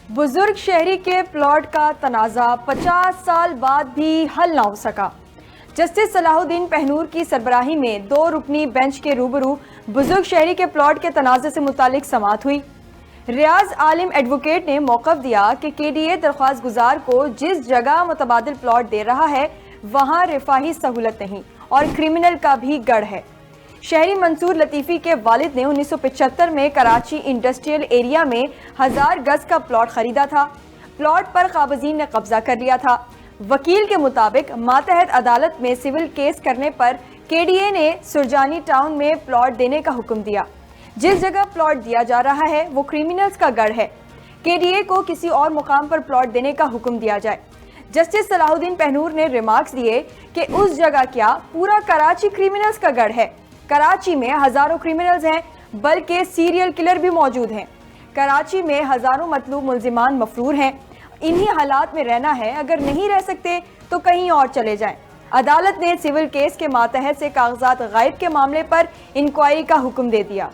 بزرگ شہری کے پلاٹ کا تنازع 50 سال بعد بھی حل نہ ہو سکا۔ جسٹس صلاح الدین پہنور کی سربراہی میں 2 رکنی بینچ کے روبرو بزرگ شہری کے پلاٹ کے تنازع سے متعلق سماعت ہوئی۔ ریاض عالم ایڈوکیٹ نے موقف دیا کہ KDA درخواست گزار کو جس جگہ متبادل پلاٹ دے رہا ہے وہاں رفاہی سہولت نہیں اور کرمنل کا بھی گڑھ ہے۔ شہری منصور لطیفی کے والد نے 1975 میں کراچی انڈسٹریل ایریا میں 1000 گز کا پلاٹ خریدا تھا۔ پلاٹ پر قابضین نے قبضہ کر لیا تھا۔ وکیل کے مطابق ماتحت عدالت میں سول کیس کرنے پر KDA نے سرجانی ٹاؤن میں پلاٹ دینے کا حکم دیا۔ جس جگہ پلاٹ دیا جا رہا ہے وہ کرمنلز کا گڑھ ہے۔ KDA کو کسی اور مقام پر پلاٹ دینے کا حکم دیا جائے۔ جسٹس صلاح الدین پہنور نے ریمارکس دیے کہ اس جگہ کیا پورا کراچی کرمنلز کا گڑھ ہے۔ کراچی میں ہزاروں کرمنلز ہیں بلکہ سیریل کلر بھی موجود ہیں۔ کراچی میں ہزاروں مطلوب ملزمان مفرور ہیں۔ انہی حالات میں رہنا ہے، اگر نہیں رہ سکتے تو کہیں اور چلے جائیں۔ عدالت نے سول کیس کے ماتحت سے کاغذات غائب کے معاملے پر انکوائری کا حکم دے دیا۔